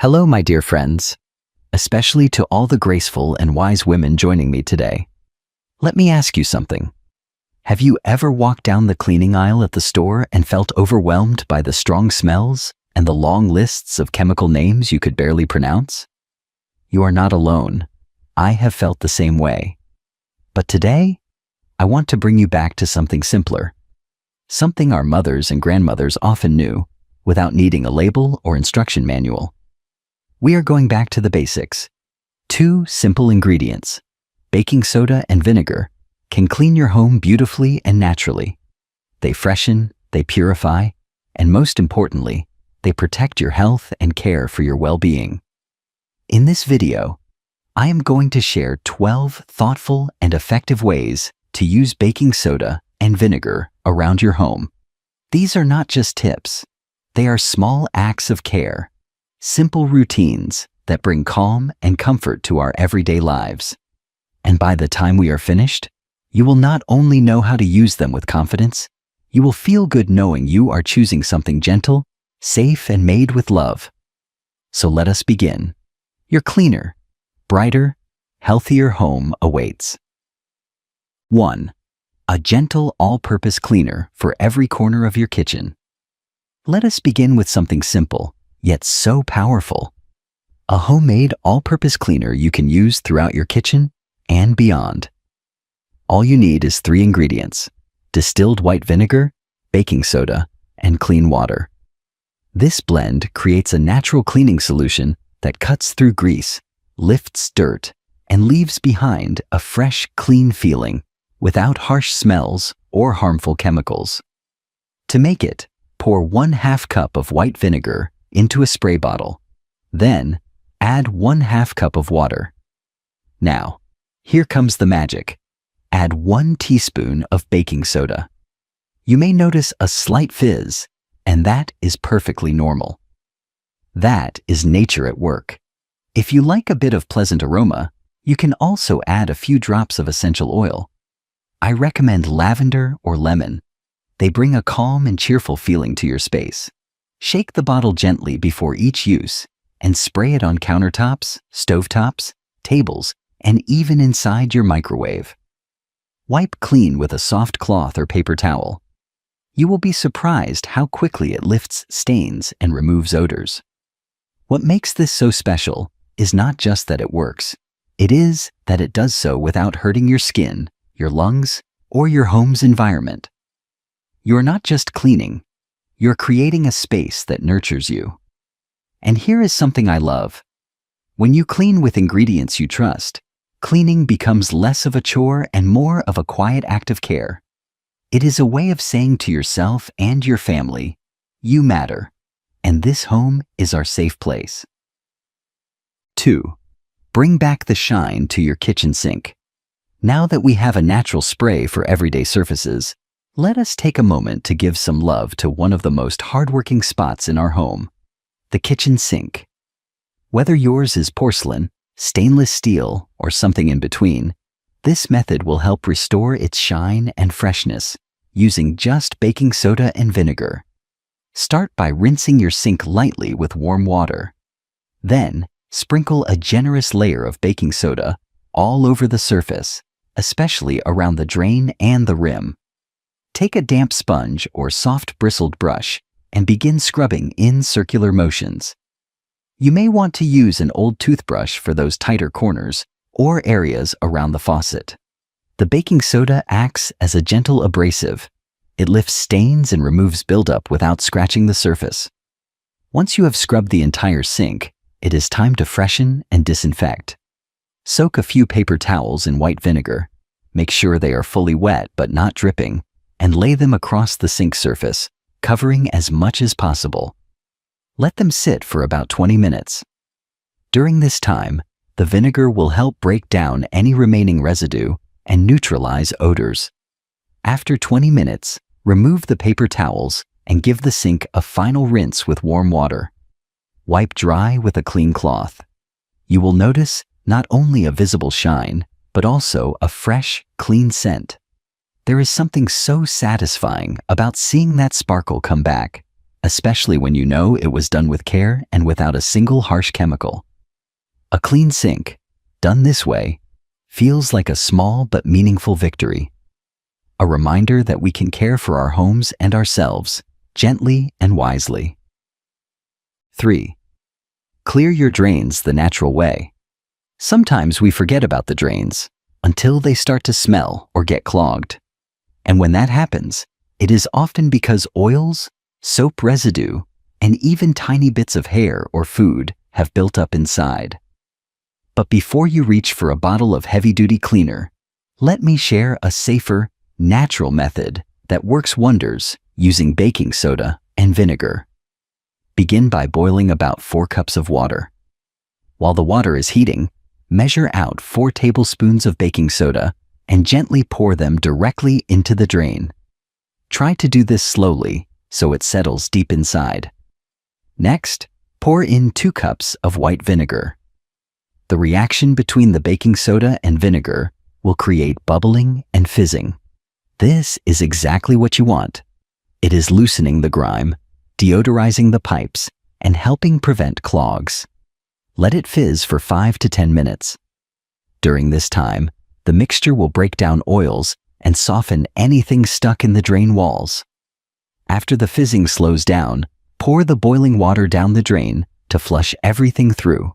Hello, my dear friends, especially to all the graceful and wise women joining me today. Let me ask you something. Have you ever walked down the cleaning aisle at the store and felt overwhelmed by the strong smells and the long lists of chemical names you could barely pronounce? You are not alone. I have felt the same way. But today, I want to bring you back to something simpler. Something our mothers and grandmothers often knew without needing a label or instruction manual. We are going back to the basics. 2 simple ingredients, baking soda and vinegar, can clean your home beautifully and naturally. They freshen, they purify, and most importantly, they protect your health and care for your well-being. In this video, I am going to share 12 thoughtful and effective ways to use baking soda and vinegar around your home. These are not just tips. They are small acts of care, simple routines that bring calm and comfort to our everyday lives. And by the time we are finished, you will not only know how to use them with confidence, you will feel good knowing you are choosing something gentle, safe, and made with love. So let us begin. Your cleaner, brighter, healthier home awaits. 1. A gentle all-purpose cleaner for every corner of your kitchen. Let us begin with something simple, yet so powerful. A homemade all-purpose cleaner you can use throughout your kitchen and beyond. All you need is 3 ingredients: distilled white vinegar, baking soda, and clean water. This blend creates a natural cleaning solution that cuts through grease, lifts dirt, and leaves behind a fresh, clean feeling without harsh smells or harmful chemicals. To make it, pour 1/2 cup of white vinegar into a spray bottle. Then, add 1/2 cup of water. Now, here comes the magic. Add 1 teaspoon of baking soda. You may notice a slight fizz, and that is perfectly normal. That is nature at work. If you like a bit of pleasant aroma, you can also add a few drops of essential oil. I recommend lavender or lemon. They bring a calm and cheerful feeling to your space. Shake the bottle gently before each use and spray it on countertops, stovetops, tables, and even inside your microwave. Wipe clean with a soft cloth or paper towel. You will be surprised how quickly it lifts stains and removes odors. What makes this so special is not just that it works. It is that it does so without hurting your skin, your lungs, or your home's environment. You're not just cleaning, you're creating a space that nurtures you. And here is something I love. When you clean with ingredients you trust, cleaning becomes less of a chore and more of a quiet act of care. It is a way of saying to yourself and your family, you matter, and this home is our safe place. 2. Bring back the shine to your kitchen sink. Now that we have a natural spray for everyday surfaces, let us take a moment to give some love to one of the most hardworking spots in our home, the kitchen sink. Whether yours is porcelain, stainless steel, or something in between, this method will help restore its shine and freshness using just baking soda and vinegar. Start by rinsing your sink lightly with warm water. Then, sprinkle a generous layer of baking soda all over the surface, especially around the drain and the rim. Take a damp sponge or soft bristled brush and begin scrubbing in circular motions. You may want to use an old toothbrush for those tighter corners or areas around the faucet. The baking soda acts as a gentle abrasive. It lifts stains and removes buildup without scratching the surface. Once you have scrubbed the entire sink, it is time to freshen and disinfect. Soak a few paper towels in white vinegar. Make sure they are fully wet but not dripping, and lay them across the sink surface, covering as much as possible. Let them sit for about 20 minutes. During this time, the vinegar will help break down any remaining residue and neutralize odors. After 20 minutes, remove the paper towels and give the sink a final rinse with warm water. Wipe dry with a clean cloth. You will notice not only a visible shine, but also a fresh, clean scent. There is something so satisfying about seeing that sparkle come back, especially when you know it was done with care and without a single harsh chemical. A clean sink, done this way, feels like a small but meaningful victory. A reminder that we can care for our homes and ourselves, gently and wisely. 3. Clear your drains the natural way. Sometimes we forget about the drains until they start to smell or get clogged. And when that happens, it is often because oils, soap residue, and even tiny bits of hair or food have built up inside. But before you reach for a bottle of heavy-duty cleaner, let me share a safer, natural method that works wonders using baking soda and vinegar. Begin by boiling about 4 cups of water. While the water is heating, measure out 4 tablespoons of baking soda and gently pour them directly into the drain. Try to do this slowly so it settles deep inside. Next, pour in 2 cups of white vinegar. The reaction between the baking soda and vinegar will create bubbling and fizzing. This is exactly what you want. It is loosening the grime, deodorizing the pipes, and helping prevent clogs. Let it fizz for 5 to 10 minutes. During this time, the mixture will break down oils and soften anything stuck in the drain walls. After the fizzing slows down, pour the boiling water down the drain to flush everything through.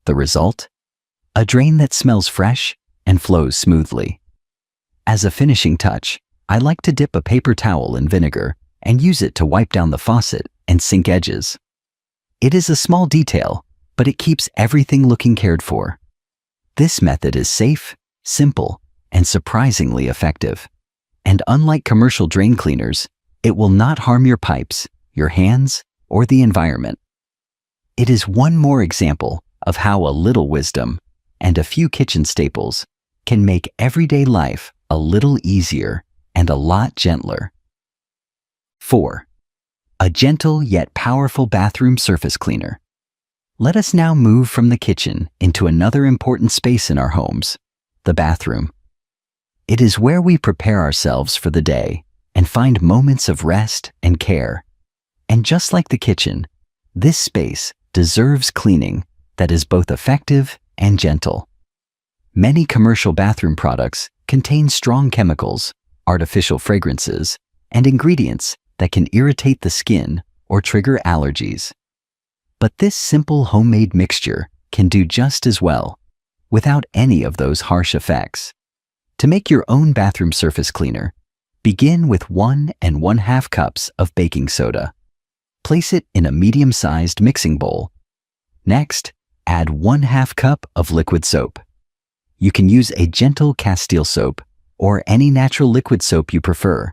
The result? A drain that smells fresh and flows smoothly. As a finishing touch, I like to dip a paper towel in vinegar and use it to wipe down the faucet and sink edges. It is a small detail, but it keeps everything looking cared for. This method is safe, simple, and surprisingly effective. And unlike commercial drain cleaners, it will not harm your pipes, your hands, or the environment. It is one more example of how a little wisdom and a few kitchen staples can make everyday life a little easier and a lot gentler. 4. A gentle yet powerful bathroom surface cleaner. Let us now move from the kitchen into another important space in our homes, the bathroom. It is where we prepare ourselves for the day and find moments of rest and care. And just like the kitchen, this space deserves cleaning that is both effective and gentle. Many commercial bathroom products contain strong chemicals, artificial fragrances, and ingredients that can irritate the skin or trigger allergies. But this simple homemade mixture can do just as well, without any of those harsh effects. To make your own bathroom surface cleaner, begin with 1 1/2 cups of baking soda. Place it in a medium-sized mixing bowl. Next, add 1/2 cup of liquid soap. You can use a gentle Castile soap or any natural liquid soap you prefer.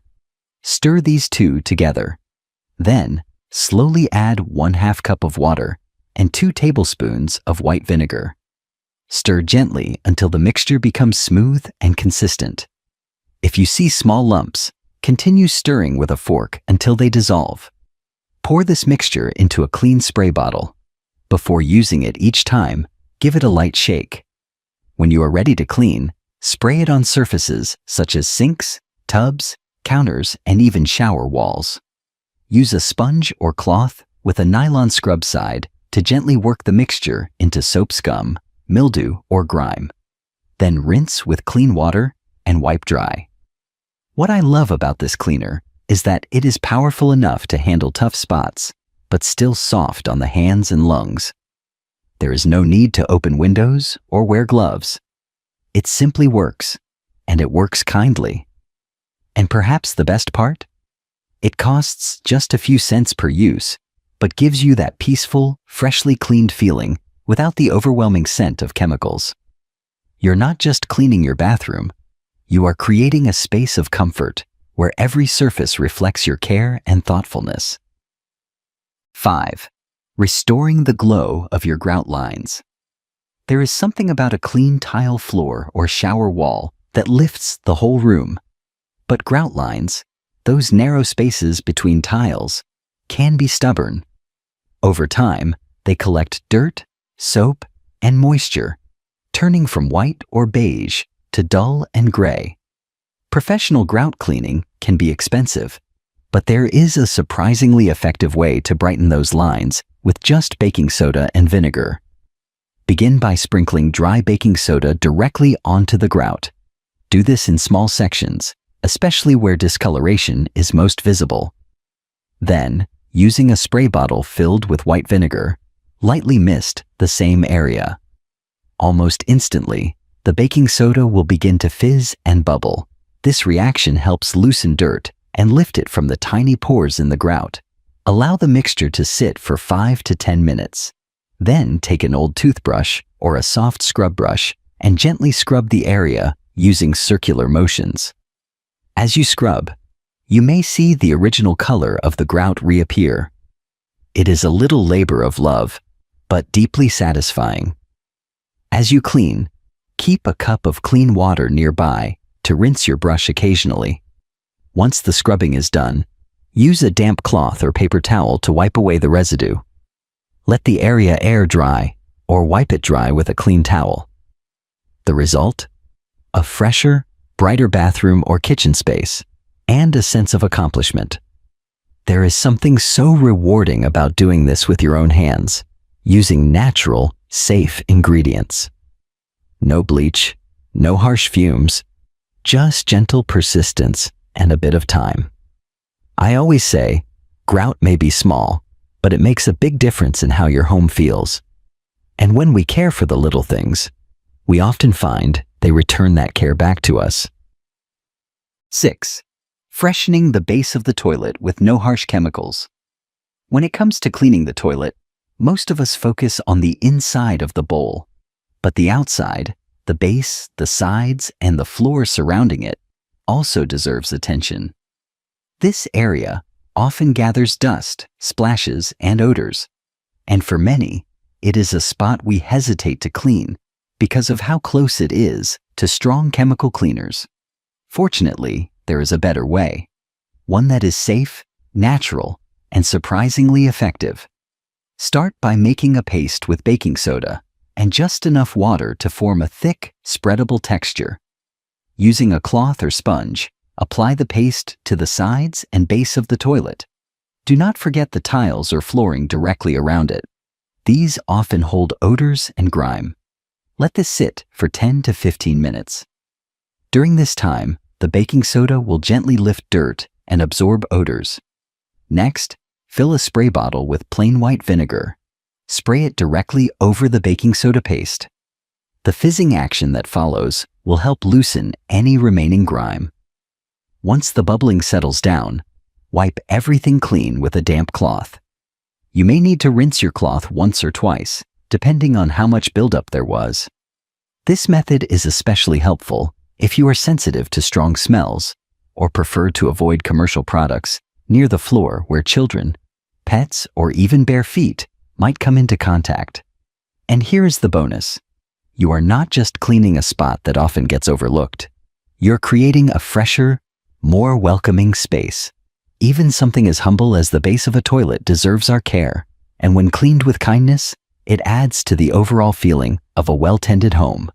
Stir these two together. Then, slowly add 1/2 cup of water and 2 tablespoons of white vinegar. Stir gently until the mixture becomes smooth and consistent. If you see small lumps, continue stirring with a fork until they dissolve. Pour this mixture into a clean spray bottle. Before using it each time, give it a light shake. When you are ready to clean, spray it on surfaces such as sinks, tubs, counters, and even shower walls. Use a sponge or cloth with a nylon scrub side to gently work the mixture into soap scum, mildew, or grime. Then rinse with clean water and wipe dry. What I love about this cleaner is that it is powerful enough to handle tough spots, but still soft on the hands and lungs. There is no need to open windows or wear gloves. It simply works, and it works kindly. And perhaps the best part? It costs just a few cents per use, but gives you that peaceful, freshly cleaned feeling without the overwhelming scent of chemicals. You're not just cleaning your bathroom, you are creating a space of comfort where every surface reflects your care and thoughtfulness. 5. Restoring the glow of your grout lines. There is something about a clean tile floor or shower wall that lifts the whole room. But grout lines, those narrow spaces between tiles, can be stubborn. Over time, they collect dirt, soap, and moisture, turning from white or beige to dull and gray. Professional grout cleaning can be expensive, But there is a surprisingly effective way to brighten those lines with just baking soda and vinegar. Begin by sprinkling dry baking soda directly onto the grout. Do this in small sections, especially where discoloration is most visible. Then, using a spray bottle filled with white vinegar, lightly mist the same area. Almost instantly, the baking soda will begin to fizz and bubble. This reaction helps loosen dirt and lift it from the tiny pores in the grout. Allow the mixture to sit for 5 to 10 minutes. Then take an old toothbrush or a soft scrub brush and gently scrub the area using circular motions. As you scrub, you may see the original color of the grout reappear. It is a little labor of love, but deeply satisfying. As you clean, keep a cup of clean water nearby to rinse your brush occasionally. Once the scrubbing is done, use a damp cloth or paper towel to wipe away the residue. Let the area air dry or wipe it dry with a clean towel. The result? A fresher, brighter bathroom or kitchen space, and a sense of accomplishment. There is something so rewarding about doing this with your own hands, using natural, safe ingredients. No bleach, no harsh fumes, just gentle persistence and a bit of time. I always say, grout may be small, but it makes a big difference in how your home feels. And when we care for the little things, we often find they return that care back to us. 6. Freshening the base of the toilet with no harsh chemicals. When it comes to cleaning the toilet, most of us focus on the inside of the bowl, but the outside, the base, the sides, and the floor surrounding it also deserves attention. This area often gathers dust, splashes, and odors, and for many, it is a spot we hesitate to clean because of how close it is to strong chemical cleaners. Fortunately, there is a better way, one that is safe, natural, and surprisingly effective. Start by making a paste with baking soda and just enough water to form a thick, spreadable texture. Using a cloth or sponge, apply the paste to the sides and base of the toilet. Do not forget the tiles or flooring directly around it. These often hold odors and grime. Let this sit for 10 to 15 minutes. During this time, the baking soda will gently lift dirt and absorb odors. Next, fill a spray bottle with plain white vinegar. Spray it directly over the baking soda paste. The fizzing action that follows will help loosen any remaining grime. Once the bubbling settles down, wipe everything clean with a damp cloth. You may need to rinse your cloth once or twice, depending on how much buildup there was. This method is especially helpful if you are sensitive to strong smells or prefer to avoid commercial products near the floor where children, pets, or even bare feet might come into contact. And here is the bonus. You are not just cleaning a spot that often gets overlooked. You're creating a fresher, more welcoming space. Even something as humble as the base of a toilet deserves our care, and when cleaned with kindness, it adds to the overall feeling of a well-tended home.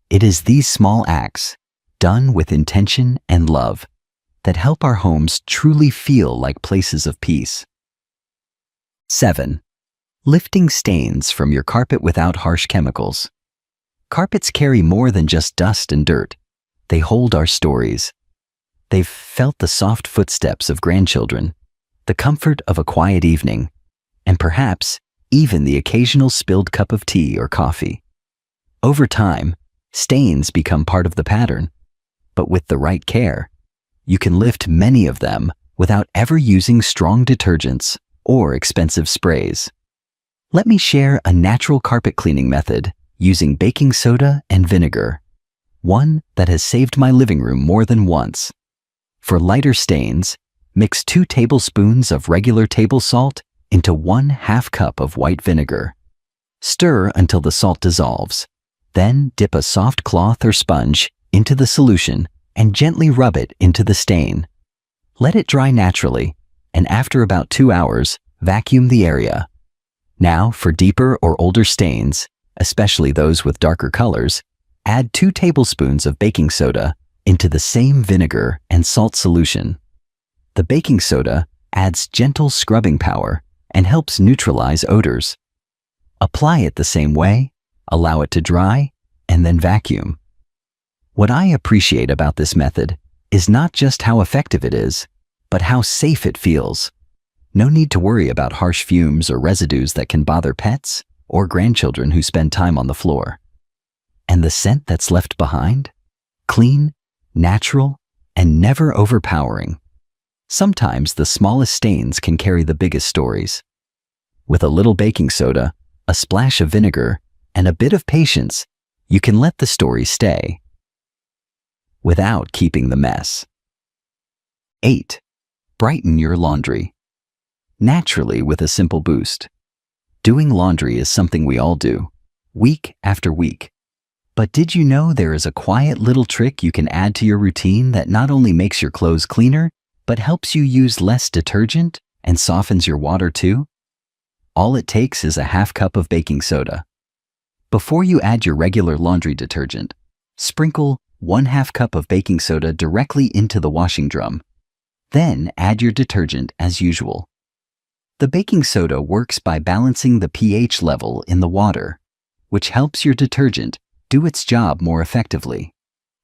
It is these small acts, done with intention and love, that help our homes truly feel like places of peace. 7. Lifting stains from your carpet without harsh chemicals. Carpets carry more than just dust and dirt. They hold our stories. They've felt the soft footsteps of grandchildren, the comfort of a quiet evening, and perhaps even the occasional spilled cup of tea or coffee. Over time, stains become part of the pattern, but with the right care, you can lift many of them without ever using strong detergents or expensive sprays. Let me share a natural carpet cleaning method using baking soda and vinegar, one that has saved my living room more than once. For lighter stains, mix 2 tablespoons of regular table salt into 1/2 cup of white vinegar. Stir until the salt dissolves. Then dip a soft cloth or sponge into the solution and gently rub it into the stain. Let it dry naturally, and after about 2 hours, vacuum the area. Now, for deeper or older stains, especially those with darker colors, add 2 tablespoons of baking soda into the same vinegar and salt solution. The baking soda adds gentle scrubbing power and helps neutralize odors. Apply it the same way, allow it to dry, and then vacuum. What I appreciate about this method is not just how effective it is, but how safe it feels. No need to worry about harsh fumes or residues that can bother pets or grandchildren who spend time on the floor. And the scent that's left behind? Clean, natural, and never overpowering. Sometimes the smallest stains can carry the biggest stories. With a little baking soda, a splash of vinegar, and a bit of patience, you can let the story stay without keeping the mess. 8. Brighten your laundry. Naturally, with a simple boost. Doing laundry is something we all do, week after week. But did you know there is a quiet little trick you can add to your routine that not only makes your clothes cleaner, but helps you use less detergent and softens your water too? All it takes is a half cup of baking soda. Before you add your regular laundry detergent, sprinkle 1/2 cup of baking soda directly into the washing drum. Then add your detergent as usual. The baking soda works by balancing the pH level in the water, which helps your detergent do its job more effectively.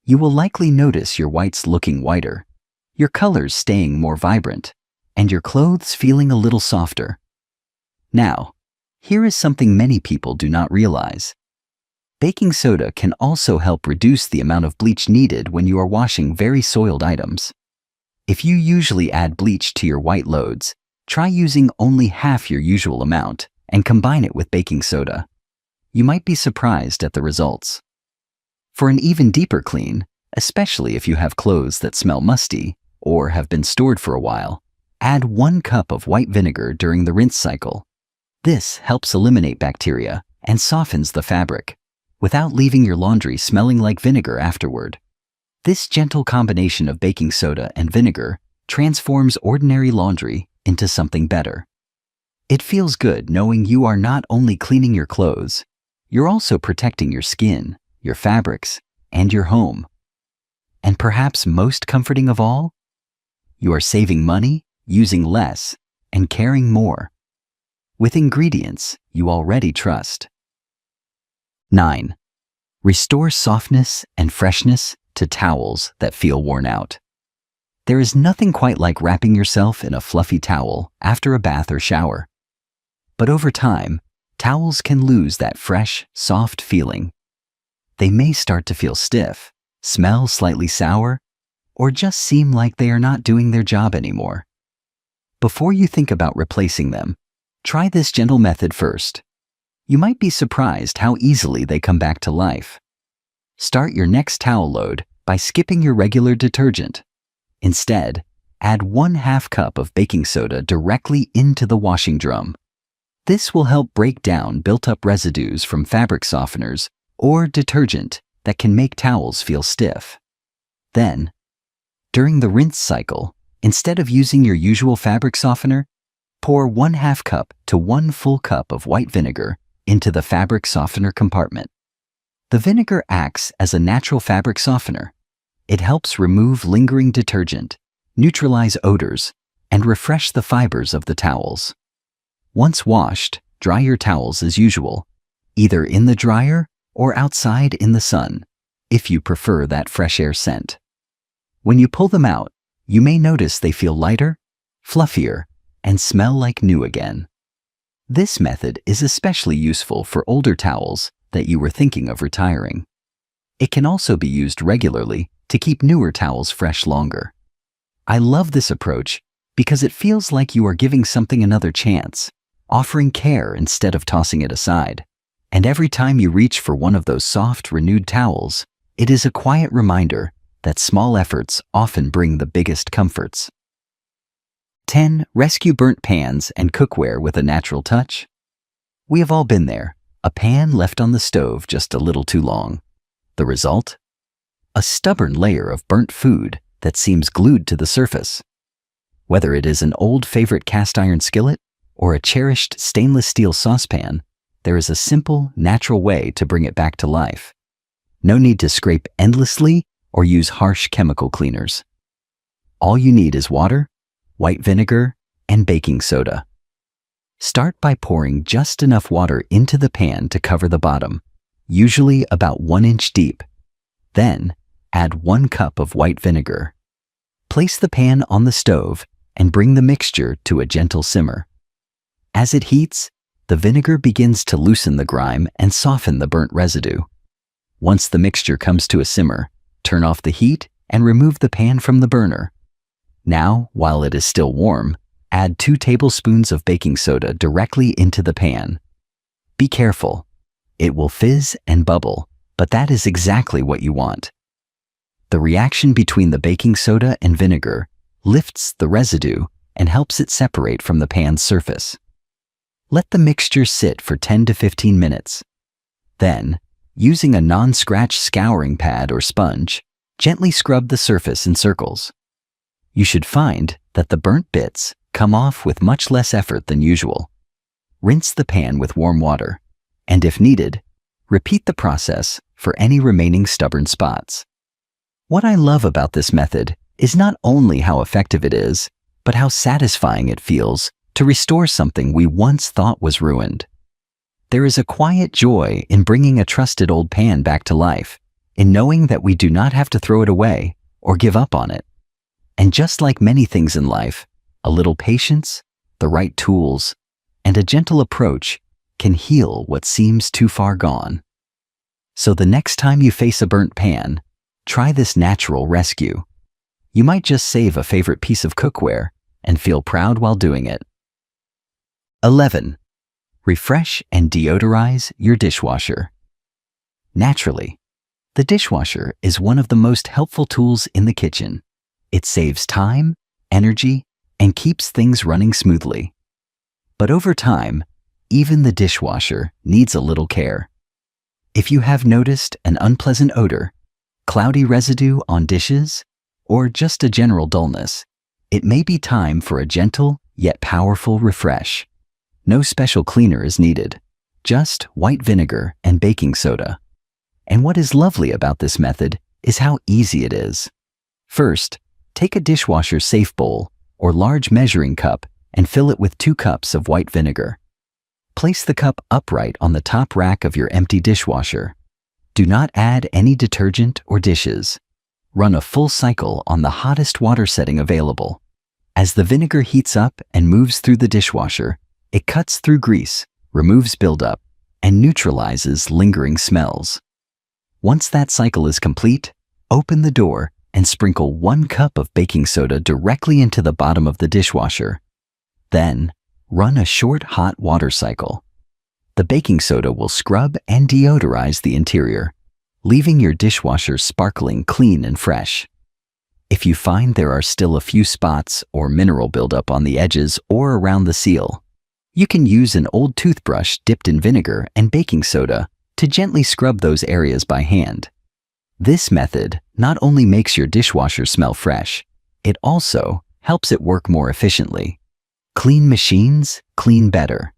You will likely notice your whites looking whiter, your colors staying more vibrant, and your clothes feeling a little softer. Now, here is something many people do not realize. Baking soda can also help reduce the amount of bleach needed when you are washing very soiled items. If you usually add bleach to your white loads, try using only half your usual amount and combine it with baking soda. You might be surprised at the results. For an even deeper clean, especially if you have clothes that smell musty or have been stored for a while, add 1 cup of white vinegar during the rinse cycle. This helps eliminate bacteria and softens the fabric, without leaving your laundry smelling like vinegar afterward. This gentle combination of baking soda and vinegar transforms ordinary laundry into something better. It feels good knowing you are not only cleaning your clothes, you're also protecting your skin, your fabrics, and your home. And perhaps most comforting of all, you are saving money, using less, and caring more, with ingredients you already trust. 9. Restore softness and freshness to towels that feel worn out. There is nothing quite like wrapping yourself in a fluffy towel after a bath or shower. But over time, towels can lose that fresh, soft feeling. They may start to feel stiff, smell slightly sour, or just seem like they are not doing their job anymore. Before you think about replacing them, try this gentle method first. You might be surprised how easily they come back to life. Start your next towel load by skipping your regular detergent. Instead, add 1/2 cup of baking soda directly into the washing drum. This will help break down built-up residues from fabric softeners or detergent that can make towels feel stiff. Then, during the rinse cycle, instead of using your usual fabric softener, pour 1/2 cup to 1 full cup of white vinegar into the fabric softener compartment. The vinegar acts as a natural fabric softener. It helps remove lingering detergent, neutralize odors, and refresh the fibers of the towels. Once washed, dry your towels as usual, either in the dryer or outside in the sun, if you prefer that fresh air scent. When you pull them out, you may notice they feel lighter, fluffier, and smell like new again. This method is especially useful for older towels that you were thinking of retiring. It can also be used regularly to keep newer towels fresh longer. I love this approach because it feels like you are giving something another chance, offering care instead of tossing it aside. And every time you reach for one of those soft, renewed towels, it is a quiet reminder that small efforts often bring the biggest comforts. 10. Rescue burnt pans and cookware with a natural touch. We have all been there, a pan left on the stove just a little too long. The result? A stubborn layer of burnt food that seems glued to the surface. Whether it is an old favorite cast iron skillet or a cherished stainless steel saucepan, there is a simple, natural way to bring it back to life. No need to scrape endlessly or use harsh chemical cleaners. All you need is water, white vinegar, and baking soda. Start by pouring just enough water into the pan to cover the bottom, usually about 1 inch deep. Then, add 1 cup of white vinegar. Place the pan on the stove and bring the mixture to a gentle simmer. As it heats, the vinegar begins to loosen the grime and soften the burnt residue. Once the mixture comes to a simmer, turn off the heat and remove the pan from the burner. Now, while it is still warm, add 2 tablespoons of baking soda directly into the pan. Be careful. It will fizz and bubble, but that is exactly what you want. The reaction between the baking soda and vinegar lifts the residue and helps it separate from the pan's surface. Let the mixture sit for 10 to 15 minutes. Then, using a non-scratch scouring pad or sponge, gently scrub the surface in circles. You should find that the burnt bits come off with much less effort than usual. Rinse the pan with warm water, and if needed, repeat the process for any remaining stubborn spots. What I love about this method is not only how effective it is, but how satisfying it feels to restore something we once thought was ruined. There is a quiet joy in bringing a trusted old pan back to life, in knowing that we do not have to throw it away or give up on it. And just like many things in life, a little patience, the right tools, and a gentle approach can heal what seems too far gone. So the next time you face a burnt pan, try this natural rescue. You might just save a favorite piece of cookware and feel proud while doing it. 11. Refresh and deodorize your dishwasher. Naturally, the dishwasher is one of the most helpful tools in the kitchen. It saves time, energy, and keeps things running smoothly. But over time, even the dishwasher needs a little care. If you have noticed an unpleasant odor, cloudy residue on dishes, or just a general dullness, it may be time for a gentle yet powerful refresh. No special cleaner is needed, just white vinegar and baking soda. And what is lovely about this method is how easy it is. First, take a dishwasher safe bowl or large measuring cup and fill it with 2 cups of white vinegar. Place the cup upright on the top rack of your empty dishwasher. Do not add any detergent or dishes. Run a full cycle on the hottest water setting available. As the vinegar heats up and moves through the dishwasher, it cuts through grease, removes buildup, and neutralizes lingering smells. Once that cycle is complete, open the door and sprinkle 1 cup of baking soda directly into the bottom of the dishwasher. Then, run a short hot water cycle. The baking soda will scrub and deodorize the interior, leaving your dishwasher sparkling clean and fresh. If you find there are still a few spots or mineral buildup on the edges or around the seal, you can use an old toothbrush dipped in vinegar and baking soda to gently scrub those areas by hand. This method not only makes your dishwasher smell fresh, it also helps it work more efficiently. Clean machines, clean better.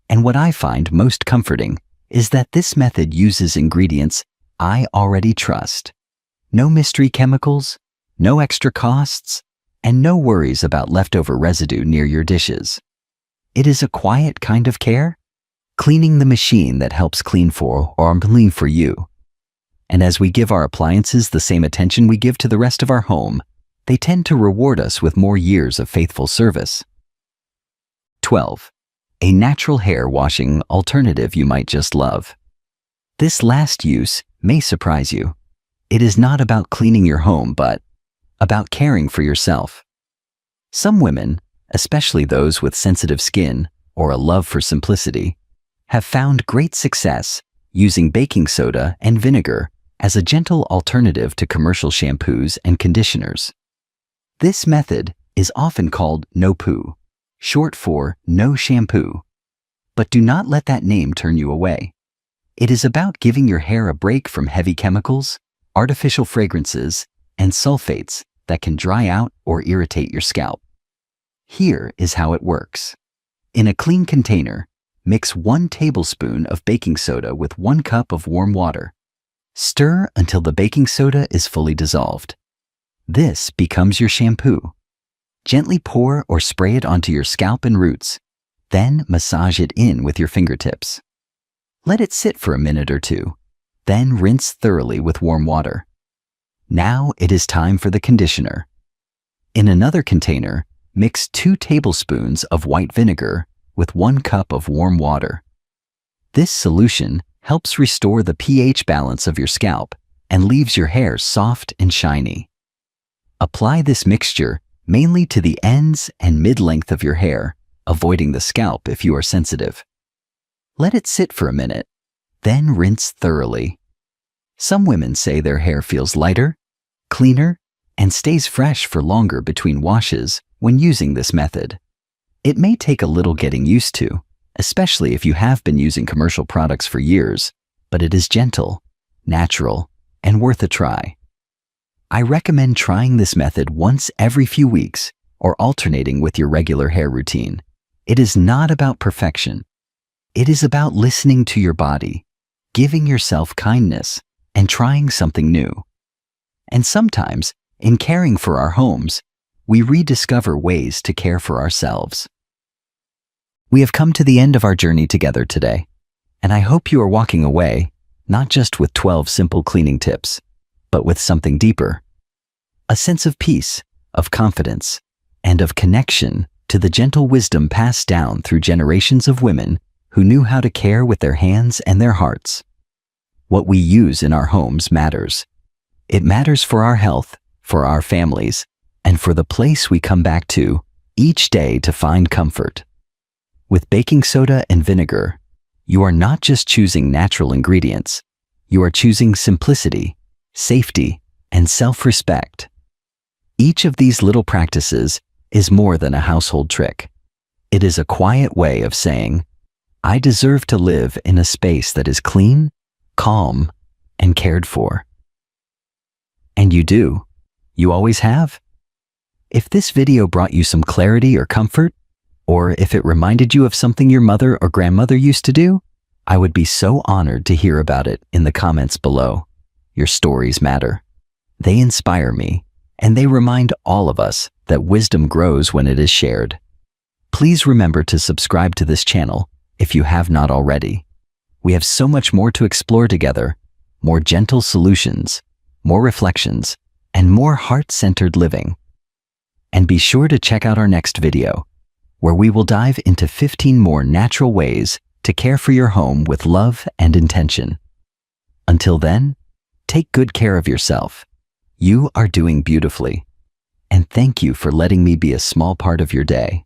And what I find most comforting is that this method uses ingredients I already trust. No mystery chemicals, no extra costs, and no worries about leftover residue near your dishes. It is a quiet kind of care, cleaning the machine that helps clean for or clean for you. And as we give our appliances the same attention we give to the rest of our home, they tend to reward us with more years of faithful service. 12. A natural hair washing alternative you might just love. This last use may surprise you. It is not about cleaning your home, but about caring for yourself. Some women, especially those with sensitive skin or a love for simplicity, have found great success using baking soda and vinegar as a gentle alternative to commercial shampoos and conditioners. This method is often called no-poo, short for no shampoo. But do not let that name turn you away. It is about giving your hair a break from heavy chemicals, artificial fragrances, and sulfates that can dry out or irritate your scalp. Here is how it works. In a clean container, mix 1 tablespoon of baking soda with 1 cup of warm water. Stir until the baking soda is fully dissolved. This becomes your shampoo. Gently pour or spray it onto your scalp and roots. Then massage it in with your fingertips. Let it sit for a minute or two. Then rinse thoroughly with warm water. Now it is time for the conditioner. In another container, mix 2 tablespoons of white vinegar with 1 cup of warm water. This solution helps restore the pH balance of your scalp and leaves your hair soft and shiny. Apply this mixture mainly to the ends and mid-length of your hair, avoiding the scalp if you are sensitive. Let it sit for a minute, then rinse thoroughly. Some women say their hair feels lighter, cleaner, and stays fresh for longer between washes when using this method. It may take a little getting used to, especially if you have been using commercial products for years, but it is gentle, natural, and worth a try. I recommend trying this method once every few weeks or alternating with your regular hair routine. It is not about perfection. It is about listening to your body, giving yourself kindness, and trying something new. And sometimes, in caring for our homes, we rediscover ways to care for ourselves. We have come to the end of our journey together today, and I hope you are walking away not just with 12 simple cleaning tips, but with something deeper. A sense of peace, of confidence, and of connection to the gentle wisdom passed down through generations of women who knew how to care with their hands and their hearts. What we use in our homes matters. It matters for our health, for our families, and for the place we come back to each day to find comfort. With baking soda and vinegar, you are not just choosing natural ingredients, you are choosing simplicity, safety, and self-respect. Each of these little practices is more than a household trick. It is a quiet way of saying, I deserve to live in a space that is clean, calm, and cared for. And you do. You always have. If this video brought you some clarity or comfort, or if it reminded you of something your mother or grandmother used to do, I would be so honored to hear about it in the comments below. Your stories matter. They inspire me, and they remind all of us that wisdom grows when it is shared. Please remember to subscribe to this channel if you have not already. We have so much more to explore together, more gentle solutions, more reflections, and more heart-centered living. And be sure to check out our next video, where we will dive into 15 more natural ways to care for your home with love and intention. Until then, take good care of yourself. You are doing beautifully. And thank you for letting me be a small part of your day.